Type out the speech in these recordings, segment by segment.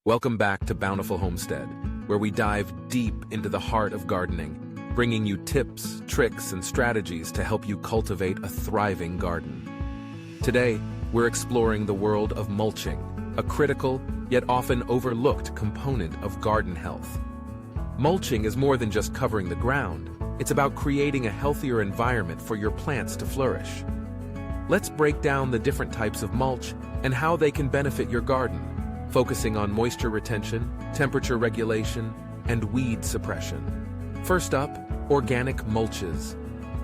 Welcome back to Bountiful Homestead, where we dive deep into the heart of gardening, bringing you tips, tricks, and strategies to help you cultivate a thriving garden. Today, we're exploring the world of mulching, a critical yet often overlooked component of garden health. Mulching is more than just covering the ground. It's about creating a healthier environment for your plants to flourish. Let's break down the different types of mulch and how they can benefit your garden, focusing on moisture retention, temperature regulation, and weed suppression. First up, organic mulches.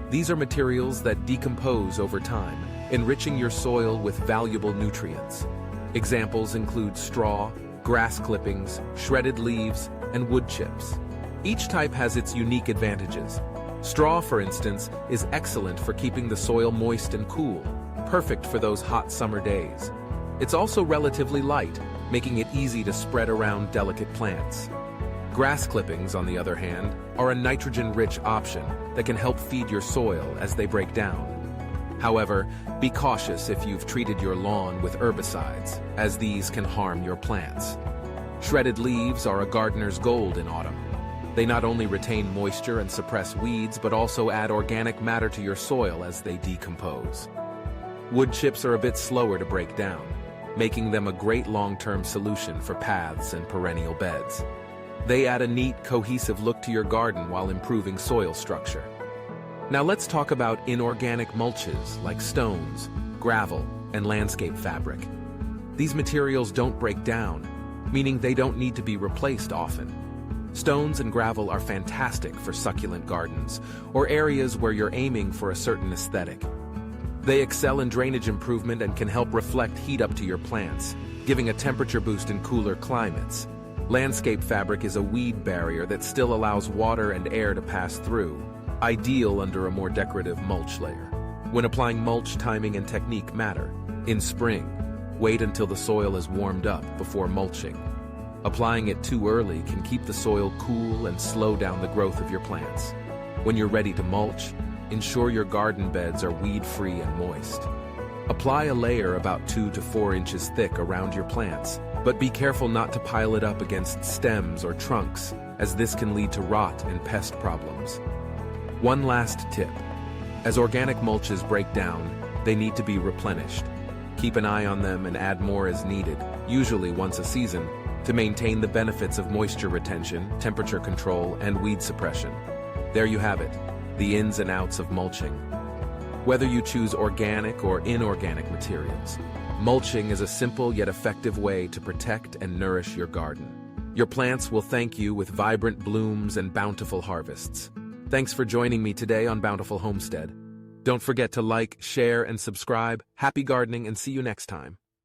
These are materials that decompose over time, enriching your soil with valuable nutrients. Examples include straw, grass clippings, shredded leaves, and wood chips. Each type has its unique advantages. Straw, for instance, is excellent for keeping the soil moist and cool, perfect for those hot summer days. It's also relatively light, making it easy to spread around delicate plants. Grass clippings, on the other hand, are a nitrogen-rich option that can help feed your soil as they break down. However, be cautious if you've treated your lawn with herbicides, as these can harm your plants. Shredded leaves are a gardener's gold in autumn. They not only retain moisture and suppress weeds, but also add organic matter to your soil as they decompose. Wood chips are a bit slower to break down, making them a great long-term solution for paths and perennial beds. They add a neat, cohesive look to your garden while improving soil structure. Now let's talk about inorganic mulches like stones, gravel, and landscape fabric. These materials don't break down, meaning they don't need to be replaced often. Stones and gravel are fantastic for succulent gardens or areas where you're aiming for a certain aesthetic. They excel in drainage improvement and can help reflect heat up to your plants, giving a temperature boost in cooler climates. Landscape fabric is a weed barrier that still allows water and air to pass through, ideal under a more decorative mulch layer. When applying mulch, timing and technique matter. In spring, wait until the soil is warmed up before mulching. Applying it too early can keep the soil cool and slow down the growth of your plants. When you're ready to mulch, ensure your garden beds are weed-free and moist. Apply a layer about 2 to 4 inches thick around your plants, but be careful not to pile it up against stems or trunks, as this can lead to rot and pest problems. One last tip. As organic mulches break down, they need to be replenished. Keep an eye on them and add more as needed, usually once a season, to maintain the benefits of moisture retention, temperature control, and weed suppression. There you have it, the ins and outs of mulching. Whether you choose organic or inorganic materials, mulching is a simple yet effective way to protect and nourish your garden. Your plants will thank you with vibrant blooms and bountiful harvests. Thanks for joining me today on Bountiful Homestead. Don't forget to like, share, and subscribe. Happy gardening, and see you next time.